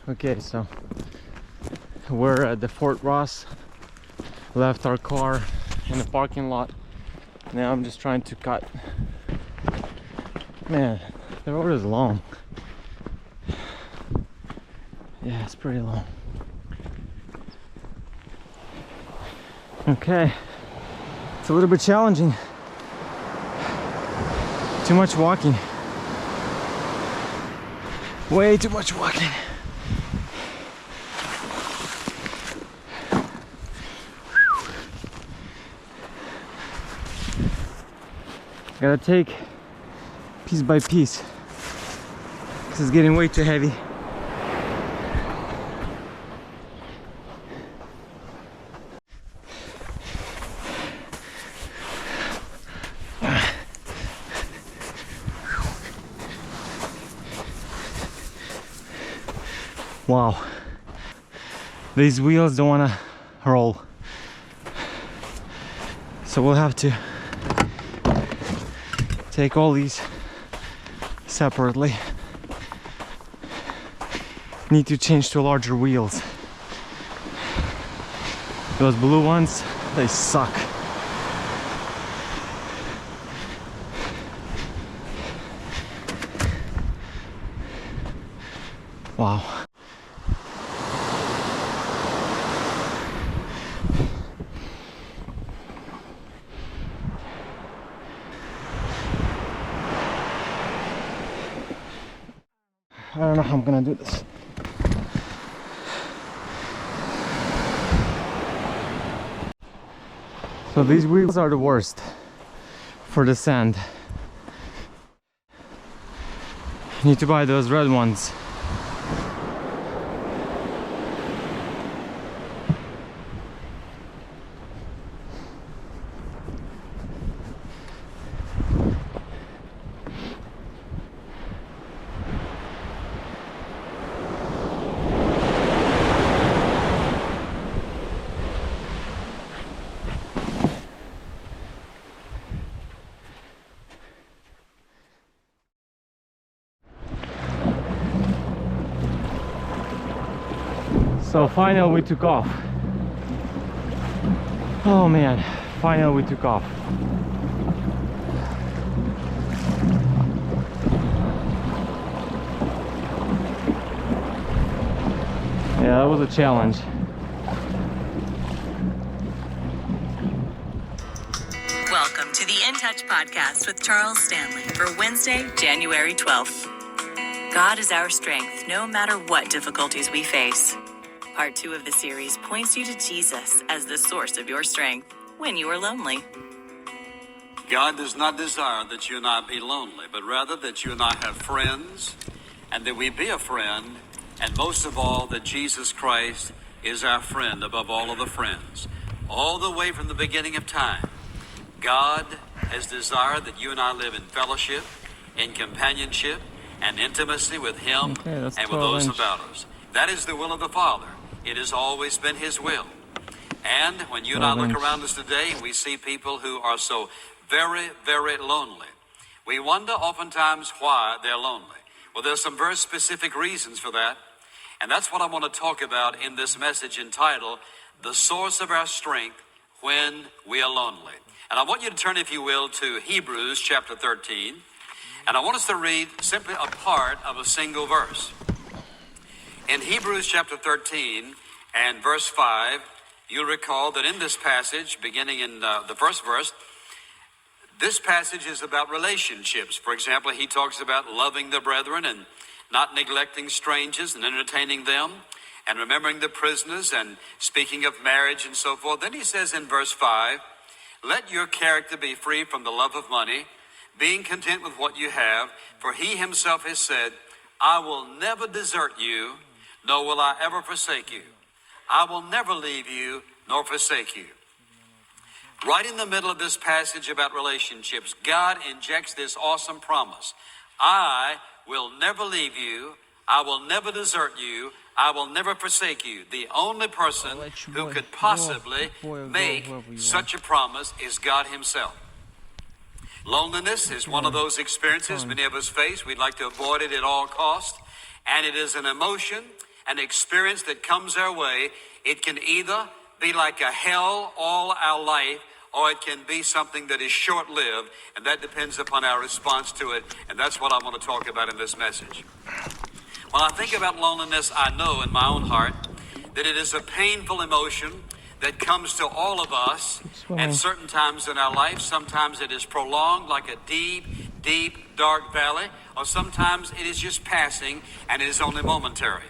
Okay, so we're at the Fort Ross. Left our car in the parking lot. Now I'm just trying to cut. Man, the road is long. Yeah, it's pretty long. Okay, it's a little bit challenging. Too much walking. Way too much walking. Gotta take piece by piece. This is getting way too heavy. Wow, these wheels don't want to roll, so we'll have to take all these separately. Need to change to larger wheels. Those blue ones, they suck. Wow. I don't know how I'm gonna do this. So these wheels are the worst for the sand. You need to buy those red ones. So finally we took off. Oh man, finally we took off. Yeah, that was a challenge. Welcome to the In Touch podcast with Charles Stanley for Wednesday, January 12th. God is our strength no matter what difficulties we face. Part 2 of the series points you to Jesus as the source of your strength when you are lonely. God does not desire that you and I be lonely, but rather that you and I have friends, and that we be a friend, and most of all, that Jesus Christ is our friend above all of the friends. All the way from the beginning of time, God has desired that you and I live in fellowship, in companionship, and intimacy with Him and with those about us. That is the will of the Father. It has always been His will. And when you and I look around us today, we see people who are so very, very lonely. We wonder oftentimes why they're lonely. Well, there's some very specific reasons for that. And that's what I want to talk about in this message entitled, The Source of Our Strength When We Are Lonely. And I want you to turn, if you will, to Hebrews chapter 13. And I want us to read simply a part of a single verse. In Hebrews chapter 13 and verse 5, you'll recall that in this passage, beginning in the first verse, this passage is about relationships. For example, he talks about loving the brethren and not neglecting strangers and entertaining them and remembering the prisoners and speaking of marriage and so forth. Then he says in verse 5, let your character be free from the love of money, being content with what you have, for he himself has said, I will never desert you, nor will I ever forsake you. I will never leave you nor forsake you. Right in the middle of this passage about relationships, God injects this awesome promise. I will never leave you. I will never desert you. I will never forsake you. The only person who could possibly make such a promise is God Himself. Loneliness is one of those experiences many of us face. We'd like to avoid it at all costs. And it is an emotion an experience that comes our way, it can either be like a hell all our life, or it can be something that is short-lived, and that depends upon our response to it, and that's what I want to talk about in this message. When I think about loneliness, I know in my own heart that it is a painful emotion that comes to all of us at certain times in our life. Sometimes it is prolonged like a deep, deep, dark valley, or sometimes it is just passing and it is only momentary.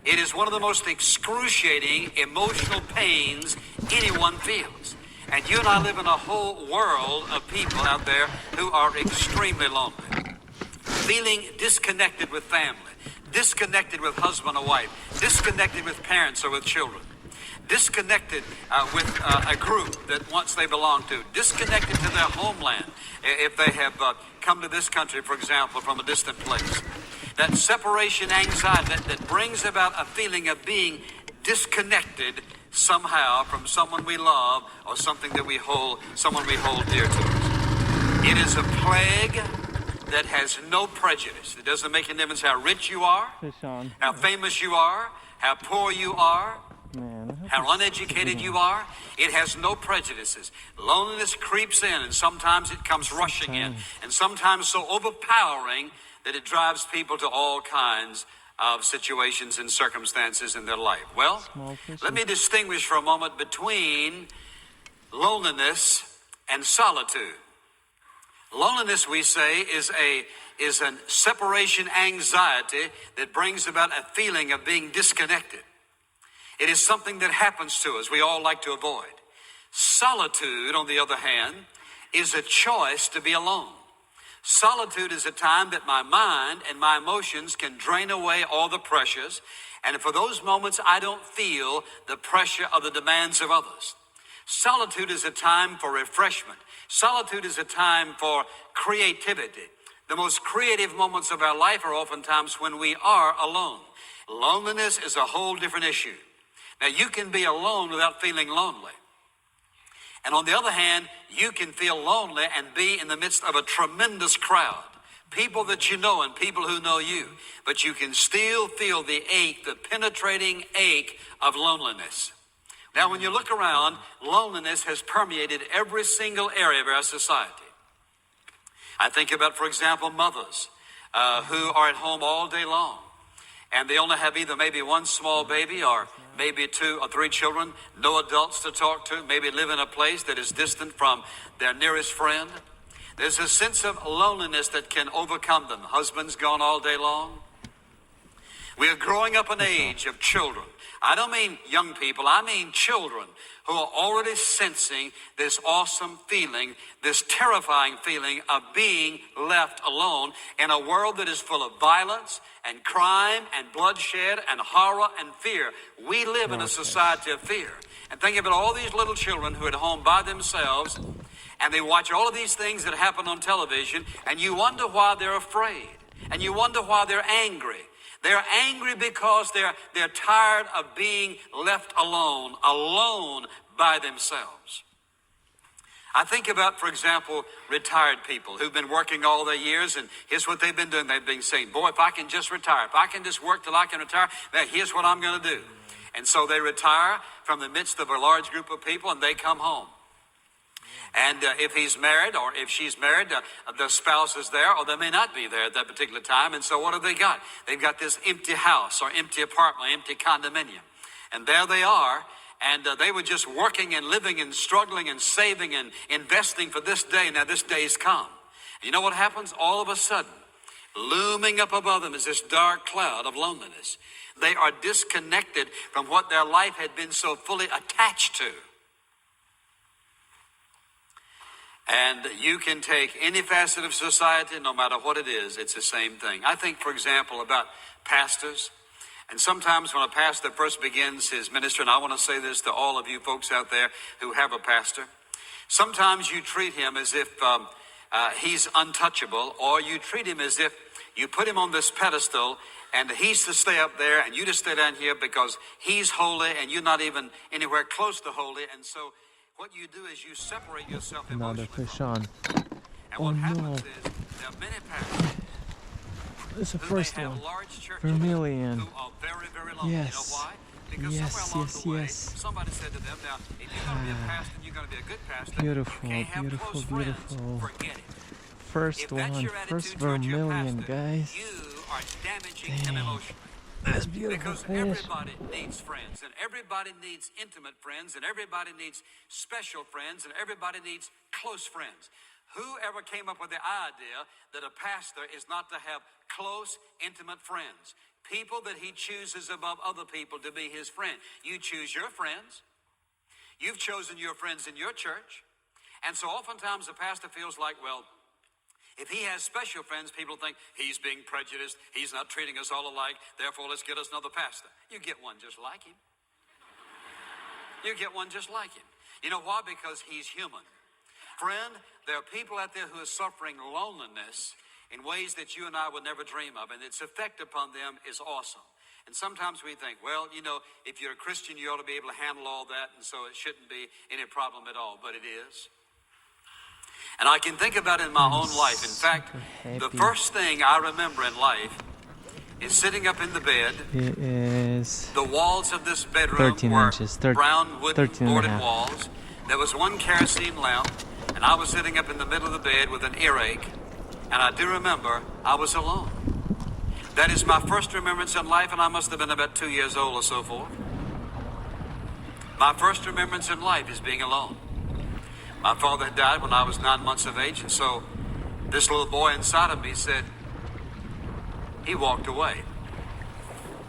It is one of the most excruciating emotional pains anyone feels. And you and I live in a whole world of people out there who are extremely lonely, feeling disconnected with family, disconnected with husband or wife, disconnected with parents or with children, disconnected with a group that once they belonged to, disconnected to their homeland if they have come to this country, for example, from a distant place. That separation anxiety that brings about a feeling of being disconnected somehow from someone we love or something that we hold, someone we hold dear to us. It is a plague that has no prejudice. It doesn't make a difference how rich you are, how famous you are, how poor you are, how uneducated you are. It has no prejudices. Loneliness creeps in, and sometimes it comes rushing in, and sometimes so overpowering that it drives people to all kinds of situations and circumstances in their life. Well, let me distinguish for a moment between loneliness and solitude. Loneliness, we say, is a separation anxiety that brings about a feeling of being disconnected. It is something that happens to us we all like to avoid. Solitude, on the other hand, is a choice to be alone. Solitude is a time that my mind and my emotions can drain away all the pressures, and for those moments I don't feel the pressure of the demands of others. Solitude is a time for refreshment. Solitude is a time for creativity. The most creative moments of our life are oftentimes when we are alone. Loneliness is a whole different issue. Now, you can be alone without feeling lonely. And on the other hand, you can feel lonely and be in the midst of a tremendous crowd. People that you know and people who know you. But you can still feel the ache, the penetrating ache of loneliness. Now, when you look around, loneliness has permeated every single area of our society. I think about, for example, mothers who are at home all day long. And they only have either maybe one small baby or maybe 2 or 3 children, no adults to talk to, maybe live in a place that is distant from their nearest friend. There's a sense of loneliness that can overcome them. Husbands gone all day long. We are growing up an age of children. I don't mean young people, I mean children who are already sensing this awesome feeling, this terrifying feeling of being left alone in a world that is full of violence and crime and bloodshed and horror and fear. We live in a society of fear. And think about all these little children who are at home by themselves, and they watch all of these things that happen on television, and you wonder why they're afraid, and you wonder why they're angry. They're angry because they're tired of being left alone by themselves. I think about, for example, retired people who've been working all their years, and here's what they've been doing. They've been saying, boy, if I can just retire, if I can just work till I can retire, then here's what I'm going to do. And so they retire from the midst of a large group of people, and they come home. And if he's married or if she's married, the spouse is there, or they may not be there at that particular time. And so what have they got? They've got this empty house or empty apartment, empty condominium. And there they are, and they were just working and living and struggling and saving and investing for this day. Now this day's come. You know what happens? All of a sudden, looming up above them is this dark cloud of loneliness. They are disconnected from what their life had been so fully attached to. And you can take any facet of society, no matter what it is, it's the same thing. I think, for example, about pastors. And sometimes when a pastor first begins his ministry, and I want to say this to all of you folks out there who have a pastor, sometimes you treat him as if he's untouchable, or you treat him as if you put him on this pedestal and he's to stay up there and you to stay down here because he's holy and you're not even anywhere close to holy. And so what you do is you separate yourself emotionally. Another fish on. And what happens is there are many pastors That's the who first may have one. large churches Vermilion. who are very, very lonely. Yes. You know why? Because Yes, somewhere along yes, the way, yes. somebody said to them, now, if you're going to be a pastor and you're going to be a good pastor, Beautiful, you can't have beautiful, close beautiful. friends. Forget it. First If that's one, your first attitude towards your vermilion, pastor, guys. you are damaging him Dang. emotionally. That's beautiful Because fish. everybody needs friends, and everybody needs intimate friends, and everybody needs special friends, and everybody needs close friends. Whoever came up with the idea that a pastor is not to have close, intimate friends, people that he chooses above other people to be his friend. You choose your friends. You've chosen your friends in your church. And so oftentimes the pastor feels like, well, if he has special friends, people think he's being prejudiced. He's not treating us all alike. Therefore, let's get us another pastor. You get one just like him. You get one just like him. You know why? Because he's human. Friend, there are people out there who are suffering loneliness in ways that you and I would never dream of, and its effect upon them is awesome. And sometimes we think, well, you know, if you're a Christian, you ought to be able to handle all that, and so it shouldn't be any problem at all, but it is. And I can think about it in my own life. In fact, the first thing I remember in life is sitting up in the bed. It is The walls of this bedroom 13 were inches, brown wooden 13 and a boarded half. walls. There was one kerosene lamp, and I was sitting up in the middle of the bed with an earache. And I do remember I was alone. That is my first remembrance in life, and I must have been about 2 years old or so forth. My first remembrance in life is being alone. My father had died when I was 9 months of age, and so this little boy inside of me said, he walked away.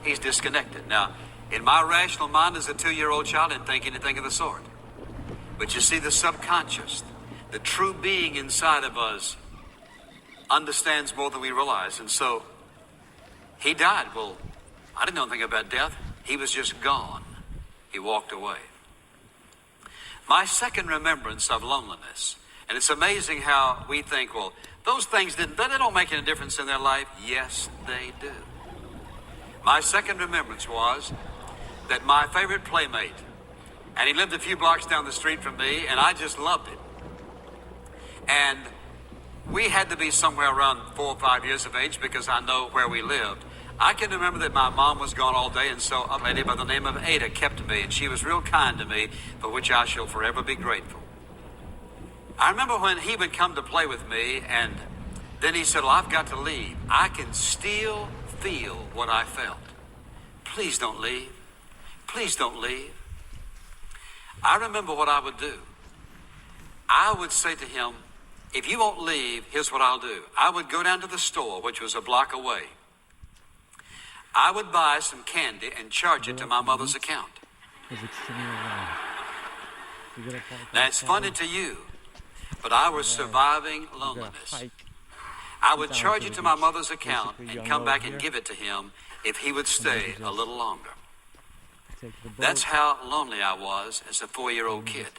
He's disconnected. Now, in my rational mind as a 2-year-old child, I didn't think anything of the sort. But you see, the subconscious, the true being inside of us, understands more than we realize. And so, he died. Well, I didn't know anything about death. He was just gone. He walked away. My second remembrance of loneliness, and it's amazing how we think, well, those things they don't make any difference in their life. Yes, they do. My second remembrance was that my favorite playmate, and he lived a few blocks down the street from me, and I just loved it. And we had to be somewhere around 4 or 5 years of age because I know where we lived. I can remember that my mom was gone all day, and so a lady by the name of Ada kept me, and she was real kind to me, for which I shall forever be grateful. I remember when he would come to play with me, and then he said, well, I've got to leave. I can still feel what I felt. Please don't leave. Please don't leave. I remember what I would do. I would say to him, if you won't leave, here's what I'll do. I would go down to the store, which was a block away. I would buy some candy and charge it to my mother's account. Now, it's funny to you, but I was surviving loneliness. I would charge it to my mother's account and come back and give it to him if he would stay a little longer. That's how lonely I was as a 4-year-old kid.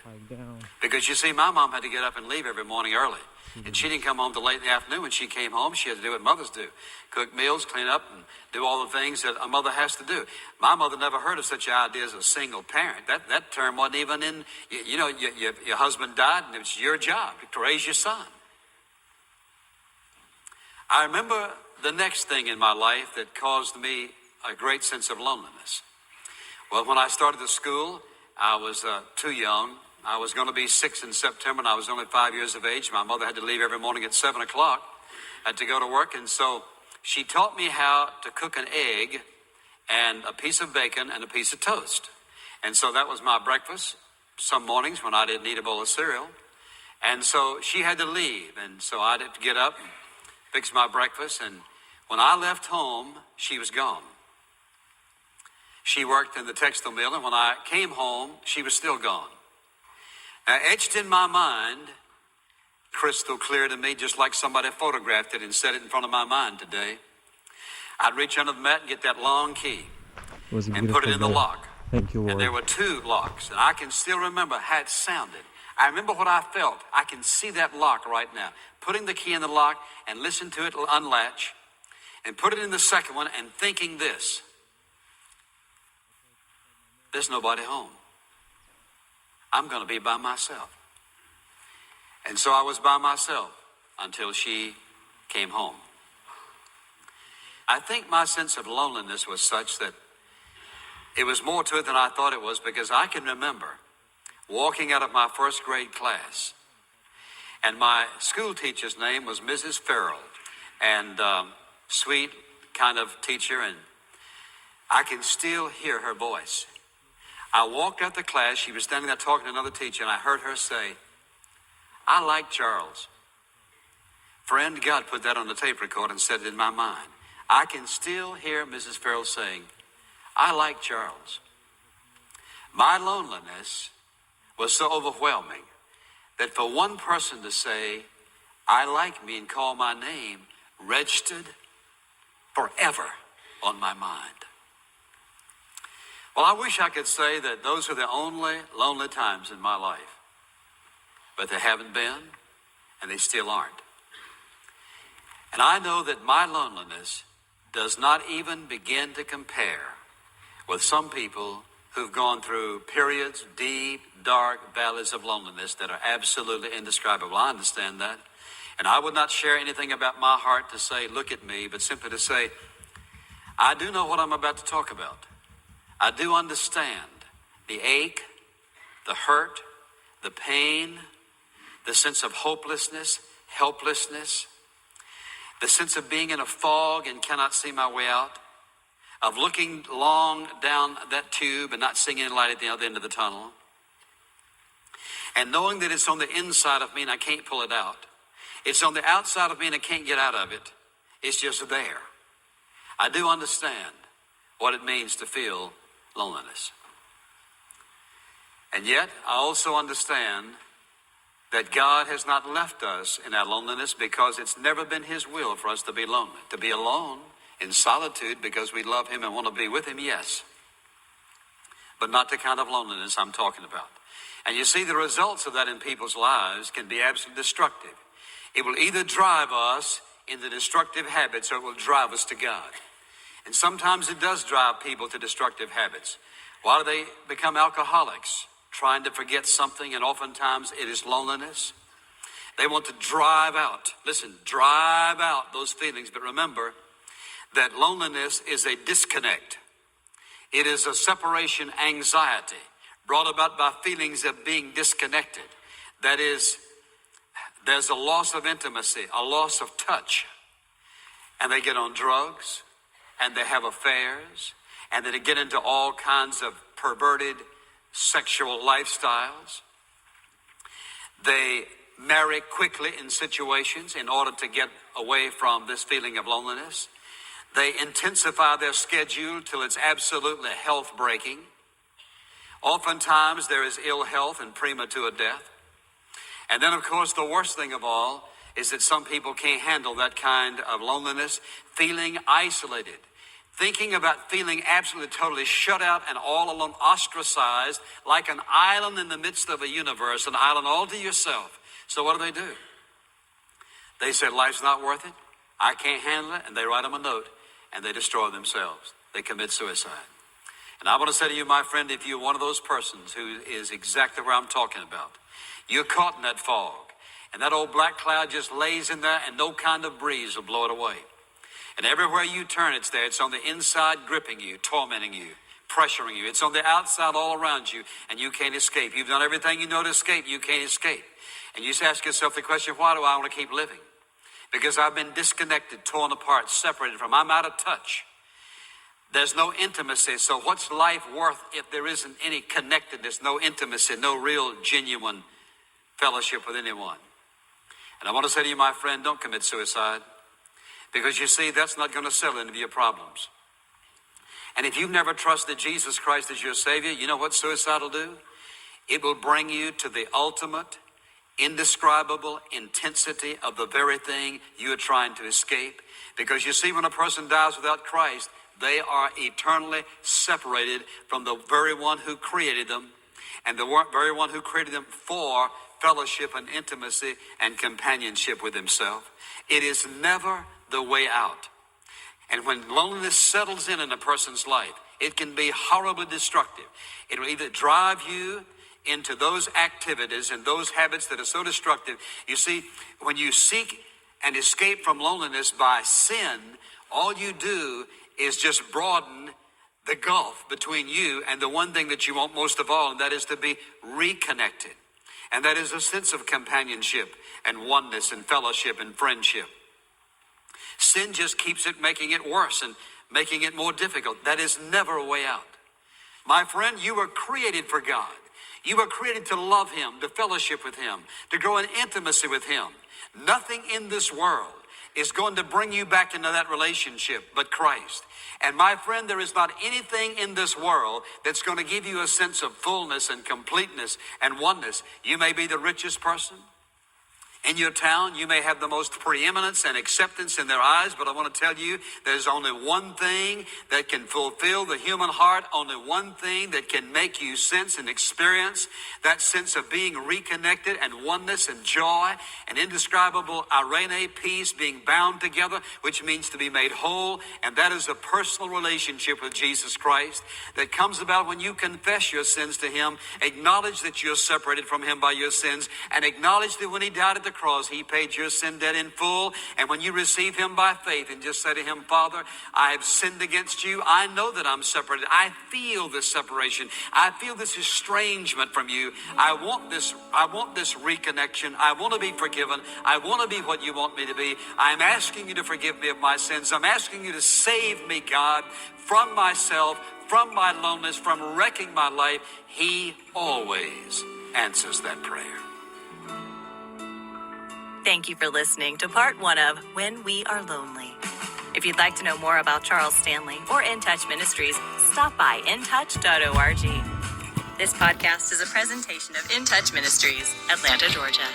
Because you see, my mom had to get up and leave every morning early. And she didn't come home till late in the afternoon. When she came home, she had to do what mothers do. Cook meals, clean up, and do all the things that a mother has to do. My mother never heard of such an idea as a single parent. That term wasn't even in, your husband died, and it was your job to raise your son. I remember the next thing in my life that caused me a great sense of loneliness. Well, when I started the school, I was too young. I was going to be 6 in September, and I was only 5 years of age. My mother had to leave every morning at 7 o'clock. I had to go to work, and so she taught me how to cook an egg and a piece of bacon and a piece of toast. And so that was my breakfast some mornings when I didn't eat a bowl of cereal. And so she had to leave, and so I had to get up and fix my breakfast. And when I left home, she was gone. She worked in the textile mill, and when I came home, she was still gone. Now, etched in my mind, crystal clear to me, just like somebody photographed it and set it in front of my mind today, I'd reach under the mat and get that long key and put it in the lock. Thank you, Lord. And there were 2 locks, and I can still remember how it sounded. I remember what I felt. I can see that lock right now. Putting the key in the lock and listen to it unlatch, and put it in the second one and thinking this: there's nobody home. I'm going to be by myself. And so I was by myself until she came home. I think my sense of loneliness was such that it was more to it than I thought it was, because I can remember walking out of my first grade class, and my school teacher's name was Mrs. Farrell, and sweet kind of teacher, and I can still hear her voice. I walked out the class, she was standing there talking to another teacher, and I heard her say, "I like Charles." Friend, God put that on the tape recorder and set it in my mind. I can still hear Mrs. Farrell saying, "I like Charles." My loneliness was so overwhelming that for one person to say, "I like me," and call my name, registered forever on my mind. Well, I wish I could say that those are the only lonely times in my life, but they haven't been, and they still aren't. And I know that my loneliness does not even begin to compare with some people who've gone through periods, deep, dark valleys of loneliness that are absolutely indescribable. I understand that. And I would not share anything about my heart to say, "Look at me," but simply to say, I do know what I'm about to talk about. I do understand the ache, the hurt, the pain, the sense of hopelessness, helplessness, the sense of being in a fog and cannot see my way out, of looking long down that tube and not seeing any light at the other end of the tunnel, and knowing that it's on the inside of me and I can't pull it out. It's on the outside of me and I can't get out of it. It's just there. I do understand what it means to feel loneliness. And yet, I also understand that God has not left us in our loneliness, because it's never been His will for us to be lonely. To be alone in solitude because we love Him and want to be with Him, yes. But not the kind of loneliness I'm talking about. And you see, the results of that in people's lives can be absolutely destructive. It will either drive us into destructive habits or it will drive us to God. And sometimes it does drive people to destructive habits. Why do they become alcoholics? Trying to forget something, and oftentimes it is loneliness. They want to drive out those feelings. But remember that loneliness is a disconnect. It is a separation anxiety brought about by feelings of being disconnected. That is, there's a loss of intimacy, a loss of touch. And they get on drugs, and they have affairs, and they get into all kinds of perverted sexual lifestyles. They marry quickly in situations in order to get away from this feeling of loneliness. They intensify their schedule till it's absolutely health breaking. Oftentimes there is ill health and premature death. And then, of course, the worst thing of all is that some people can't handle that kind of loneliness, feeling isolated. Thinking about feeling absolutely, totally shut out and all alone, ostracized, like an island in the midst of a universe, an island all to yourself. So what do? They say, "Life's not worth it. I can't handle it." And they write them a note and they destroy themselves. They commit suicide. And I want to say to you, my friend, if you're one of those persons who is exactly where I'm talking about, you're caught in that fog, and that old black cloud just lays in there and no kind of breeze will blow it away. And everywhere you turn, it's there. It's on the inside, gripping you, tormenting you, pressuring you. It's on the outside, all around you, and you can't escape. You've done everything you know to escape. You can't escape. And you just ask yourself the question, why do I want to keep living? Because I've been disconnected, torn apart, separated from. I'm out of touch. There's no intimacy. So what's life worth if there isn't any connectedness, no intimacy, no real, genuine fellowship with anyone? And I want to say to you, my friend, don't commit suicide. Because you see, that's not going to settle any of your problems. And if you've never trusted Jesus Christ as your Savior, you know what suicide will do? It will bring you to the ultimate, indescribable intensity of the very thing you are trying to escape. Because you see, when a person dies without Christ, they are eternally separated from the very one who created them, and the very one who created them for fellowship and intimacy and companionship with Himself. It is never the way out. And when loneliness settles in a person's life, it can be horribly destructive. It will either drive you into those activities and those habits that are so destructive. You see, when you seek and escape from loneliness by sin, all you do is just broaden the gulf between you and the one thing that you want most of all, and that is to be reconnected. And that is a sense of companionship and oneness and fellowship and friendship. Sin just keeps it making it worse and making it more difficult. That is never a way out. My friend, you were created for God. You were created to love him, to fellowship with him, to grow in intimacy with him. Nothing in this world is going to bring you back into that relationship but Christ. And my friend, there is not anything in this world that's going to give you a sense of fullness and completeness and oneness. You may be the richest person in your town. You may have the most preeminence and acceptance in their eyes, but I want to tell you, there's only one thing that can fulfill the human heart, only one thing that can make you sense and experience that sense of being reconnected and oneness and joy and indescribable irene, peace, being bound together, which means to be made whole, and that is a personal relationship with Jesus Christ that comes about when you confess your sins to him, acknowledge that you're separated from him by your sins, and acknowledge that when he died at the cross, he paid your sin debt in full. And when you receive him by faith and just say to him, Father, I have sinned against you. I know that I'm separated. I feel this separation. I feel this estrangement from you. I want this reconnection. I want to be forgiven. I want to be what you want me to be. I'm asking you to forgive me of my sins. I'm asking you to save me, God, from myself, from my loneliness, from wrecking my life. He always answers that prayer. Thank you for listening to part 1 of When We Are Lonely. If you'd like to know more about Charles Stanley or In Touch Ministries, stop by intouch.org. This podcast is a presentation of In Touch Ministries, Atlanta, Georgia.